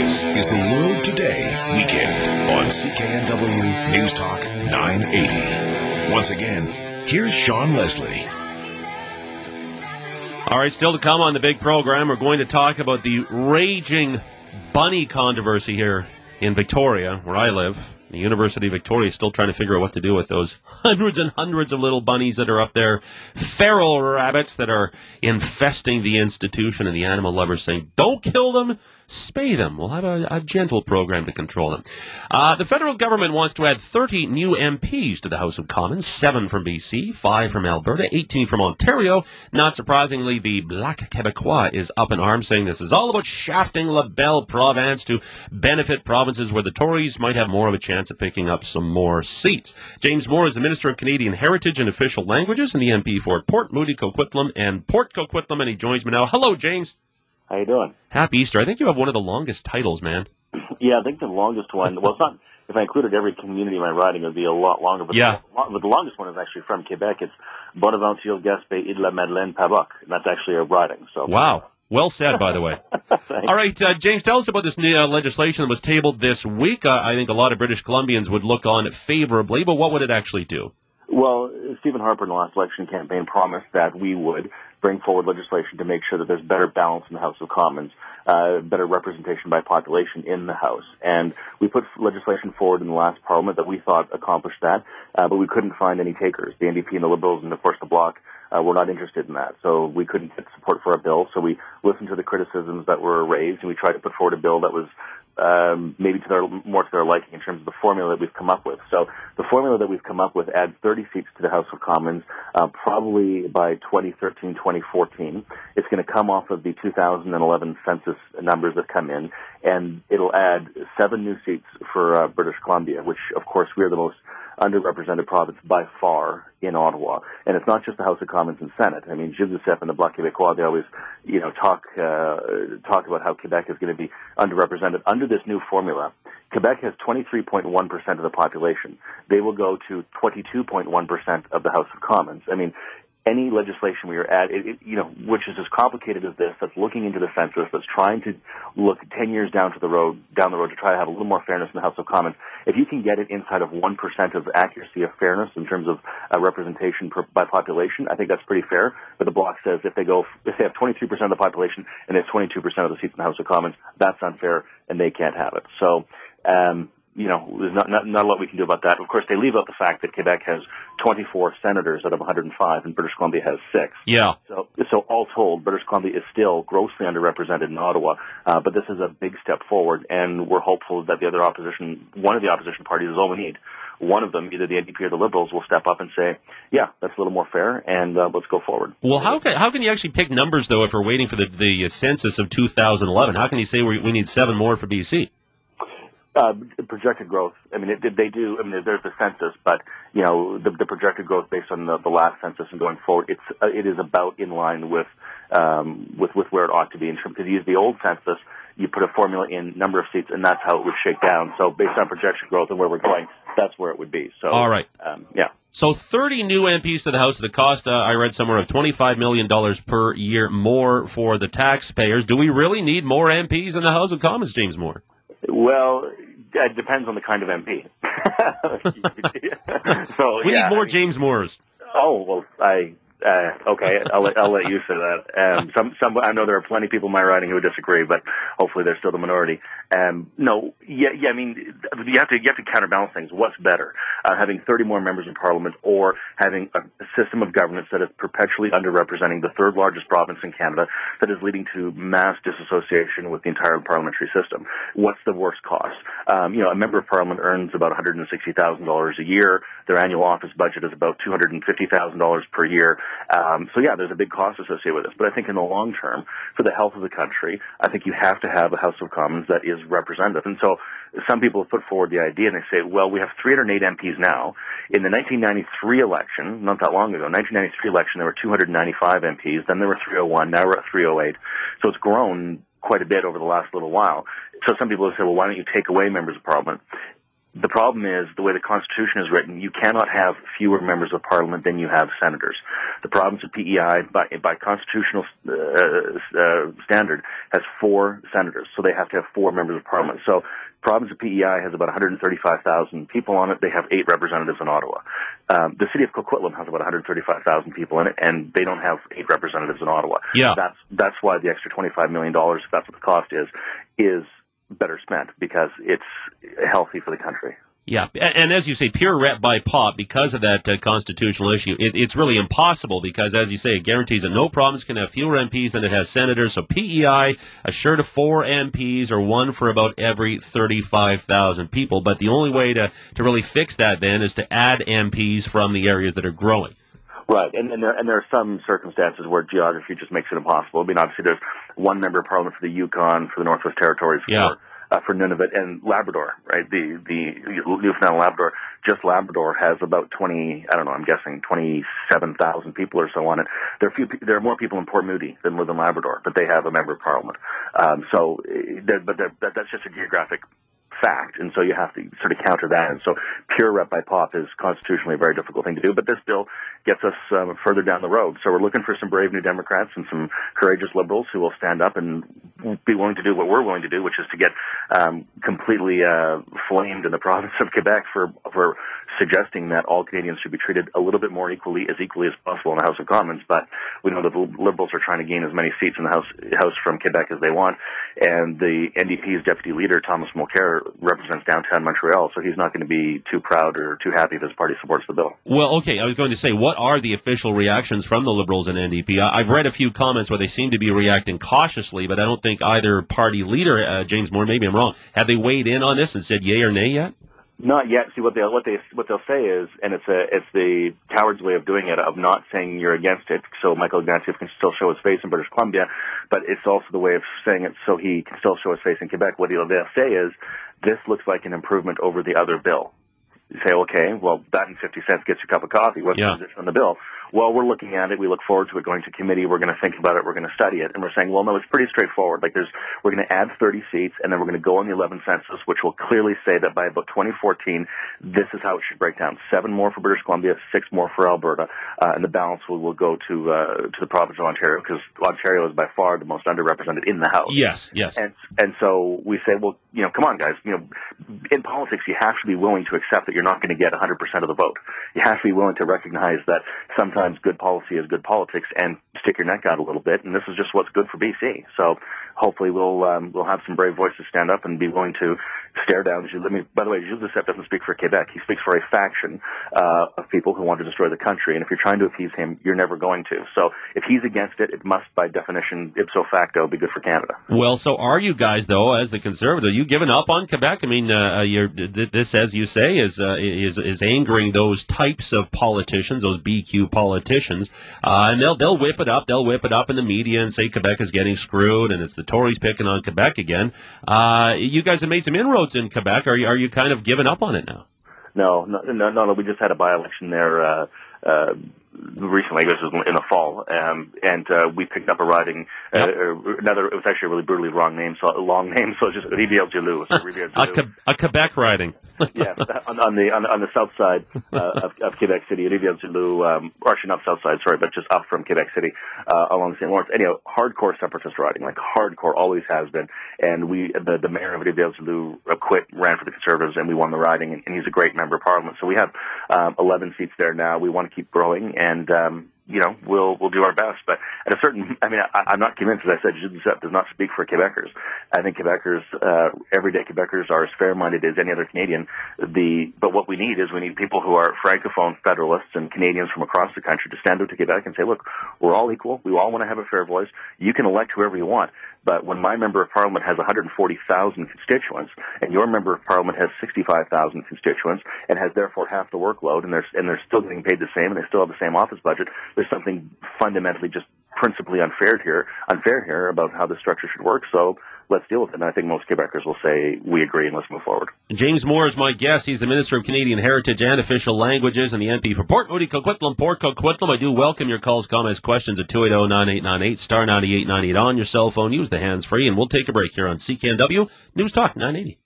This is the World Today Weekend on CKNW News Talk 980. Once again, here's Sean Leslie. All right, still to come on the big program, we're going to talk about the raging bunny controversy here in Victoria, where I live. The University of Victoria is still trying to figure out what to do with those hundreds and hundreds of little bunnies that are up there, feral rabbits that are infesting the institution, and the animal lovers saying, don't kill them, spay them. We'll have a gentle program to control them. The federal government wants to add 30 new MPs to the House of Commons, 7 from BC, 5 from Alberta, 18 from Ontario. Not surprisingly, the Black Québécois is up in arms, saying this is all about shafting La Belle Province to benefit provinces where the Tories might have more of a chance of picking up some more seats. James Moore is the Minister of Canadian Heritage and Official Languages and the MP for Port Moody, Coquitlam, and Port Coquitlam, and he joins me now. Hello, James. How you doing? Happy Easter. I think you have one of the longest titles, man. Yeah, I think the longest one, well, it's not, if I included every community in my riding, it would be a lot longer. But yeah. But the longest one is actually from Quebec. It's Bonaventure, Gaspé, Île-la-Madeleine, Paboc. And that's actually a riding. So. Wow. Well said, by the way. All right, James, tell us about this new legislation that was tabled this week. I think a lot of British Columbians would look on it favorably, but what would it actually do? Well, Stephen Harper in the last election campaign promised that we would bring forward legislation to make sure that there's better balance in the House of Commons, better representation by population in the House. And we put legislation forward in the last Parliament that we thought accomplished that, but we couldn't find any takers. The NDP and the Liberals and, of course, the Bloc were not interested in that. So we couldn't get support for a bill. So we listened to the criticisms that were raised, and we tried to put forward a bill that was maybe more to their liking in terms of the formula that we've come up with. So the formula that we've come up with adds 30 seats to the House of Commons, probably by 2013, 2014. It's going to come off of the 2011 census numbers that come in, and it'll add 7 new seats for British Columbia, which, of course, we're the most underrepresented province by far in Ottawa. And it's not just the House of Commons and Senate. I mean, Gilles Duceppe and the Bloc Québécois, they always, talk about how Quebec is going to be underrepresented. Under this new formula, Quebec has 23.1% of the population. They will go to 22.1% of the House of Commons. I mean, any legislation we are at, which is as complicated as this, that's looking into the census, that's trying to look 10 years down the road to try to have a little more fairness in the House of Commons, if you can get it inside of 1% of accuracy of fairness in terms of representation by population, I think that's pretty fair. But the Bloc says if they have 23% of the population and they have 22% of the seats in the House of Commons, that's unfair and they can't have it. So, there's not a lot we can do about that. Of course, they leave out the fact that Quebec has 24 senators out of 105, and British Columbia has 6. Yeah. So all told, British Columbia is still grossly underrepresented in Ottawa, but this is a big step forward, and we're hopeful that one of the opposition parties is all we need. One of them, either the NDP or the Liberals, will step up and say, yeah, that's a little more fair, and let's go forward. Well, how can you actually pick numbers, though, if we're waiting for the census of 2011? How can you say we need 7 more for BC? Projected growth. I mean, they do. I mean, there's the census, but the projected growth based on the last census and going forward, it is about in line with where it ought to be. In terms, because you use the old census, you put a formula in number of seats, and that's how it would shake down. So based on projection growth and where we're going, that's where it would be. So all right, yeah. So 30 new MPs to the House at a cost, I read somewhere, of $25 million per year more for the taxpayers. Do we really need more MPs in the House of Commons, James Moore? Well, it depends on the kind of MP. So we need more James Moores. Oh, well, okay, I'll let you say that. I know there are plenty of people in my riding who would disagree, but hopefully they're still the minority. I mean, you have to counterbalance things. What's better, having 30 more members in Parliament, or having a system of governance that is perpetually underrepresenting the third largest province in Canada, that is leading to mass disassociation with the entire parliamentary system? What's the worst cost? A member of Parliament earns about $160,000 a year. Their annual office budget is about $250,000 per year. So yeah, there's a big cost associated with this. But I think in the long term, for the health of the country, I think you have to have a House of Commons that is representative. And so some people have put forward the idea, and they say, well, we have 308 MPs now. In the 1993 election, not that long ago, 1993 election, there were 295 MPs. Then there were 301. Now we're at 308. So it's grown quite a bit over the last little while. So some people have said, well, why don't you take away members of Parliament? The problem is the way the Constitution is written, you cannot have fewer members of Parliament than you have senators. The province of PEI, by constitutional standard, has 4 senators, so they have to have 4 members of Parliament. So the province of PEI has about 135,000 people on it. They have 8 representatives in Ottawa. The city of Coquitlam has about 135,000 people in it, and they don't have 8 representatives in Ottawa. Yeah. That's why the extra $25 million, if that's what the cost is better spent, because it's healthy for the country. Yeah, and as you say, pure rep by pop, because of that constitutional issue, it's really impossible because, as you say, it guarantees that no province can have fewer MPs than it has senators. So PEI, a share of 4 MPs or 1 for about every 35,000 people. But the only way to really fix that then is to add MPs from the areas that are growing. Right, and there are some circumstances where geography just makes it impossible. I mean, obviously, there's 1 member of Parliament for the Yukon, for the Northwest Territories, for Nunavut, and Labrador, right? The Newfoundland and Labrador, just Labrador has about 27,000 people or so on it. There are more people in Port Moody than live in Labrador, but they have a member of Parliament. That's just a geographic fact, and so you have to sort of counter that. And so pure rep by pop is constitutionally a very difficult thing to do, but this bill gets us further down the road. So we're looking for some brave new Democrats and some courageous Liberals who will stand up and be willing to do what we're willing to do, which is to get completely flamed in the province of Quebec for suggesting that all Canadians should be treated a little bit more equally as possible in the House of Commons. But we know that the Liberals are trying to gain as many seats in the House from Quebec as they want, and the NDP's deputy leader, Thomas Mulcair, represents downtown Montreal, so he's not going to be too proud or too happy if his party supports the bill. Well, okay, I was going to say, what are the official reactions from the Liberals and NDP? I've read a few comments where they seem to be reacting cautiously, but I don't think either party leader, James Moore, maybe I'm wrong, have they weighed in on this and said yay or nay yet? Not yet. See, what they'll say is, and it's the coward's way of doing it, of not saying you're against it, so Michael Ignatieff can still show his face in British Columbia, but it's also the way of saying it so he can still show his face in Quebec. What they'll say is, this looks like an improvement over the other bill. You say, okay, well, that and 50 cents gets you a cup of coffee. What's the position on the bill? Well, we're looking at it. We look forward to it going to committee. We're going to think about it. We're going to study it. And we're saying, well, no, it's pretty straightforward. We're going to add 30 seats, and then we're going to go on the 11 census, which will clearly say that by about 2014, this is how it should break down. 7 more for British Columbia, 6 more for Alberta, and the balance will go to the province of Ontario, because Ontario is by far the most underrepresented in the House. Yes. And so we say, well, come on, guys. In politics, you have to be willing to accept that you're not going to get 100% of the vote. You have to be willing to recognize that sometimes good policy is good politics, and stick your neck out a little bit. And this is just what's good for BC. So hopefully we'll have some brave voices stand up and be willing to stare down. By the way, Gilles Duceppe doesn't speak for Quebec. He speaks for a faction of people who want to destroy the country. And if you're trying to appease him, you're never going to. So if he's against it, it must, by definition, ipso facto, be good for Canada. Well, so are you guys, though, as the Conservatives, are you giving up on Quebec? I mean, this, as you say, is angering those types of politicians, those BQ politicians, and they'll whip it up. They'll whip it up in the media and say Quebec is getting screwed, and it's the Tories picking on Quebec again. You guys have made some inroads in Quebec. Are you kind of giving up on it now? No. We just had a by-election there recently, I guess it was in the fall, and we picked up a riding. It was actually a really brutally long name, so it's just Rivière-du-Loup. A Quebec riding. Yeah, on the south side of Quebec City, Rivière-du-Loup, or actually not south side, sorry, but just up from Quebec City, along St. Lawrence. Anyhow, hardcore separatist riding, like hardcore, always has been. And the mayor of Rivière-du-Loup ran for the Conservatives, and we won the riding, and he's a great member of Parliament. So we have 11 seats there now. We want to keep growing, and we'll do our best. But at a certain, I'm not convinced, as I said, Gilles Duceppe does not speak for Quebecers. I think Quebecers, everyday Quebecers, are as fair-minded as any other Canadian. But what we need is people who are Francophone Federalists and Canadians from across the country to stand up to Quebec and say, look, we're all equal. We all want to have a fair voice. You can elect whoever you want. But when my member of Parliament has 140,000 constituents, and your member of Parliament has 65,000 constituents, and has therefore half the workload, and they're still getting paid the same, and they still have the same office budget, there's something fundamentally just principally unfair here about how the structure should work. So let's deal with it. And I think most Quebecers will say, we agree, and let's move forward. James Moore is my guest. He's the Minister of Canadian Heritage and Official Languages and the MP for Port Moody, Coquitlam, Port Coquitlam. I do welcome your calls, comments, questions at 280-9898, star 9898 on your cell phone. Use the hands-free, and we'll take a break here on CKNW News Talk 980.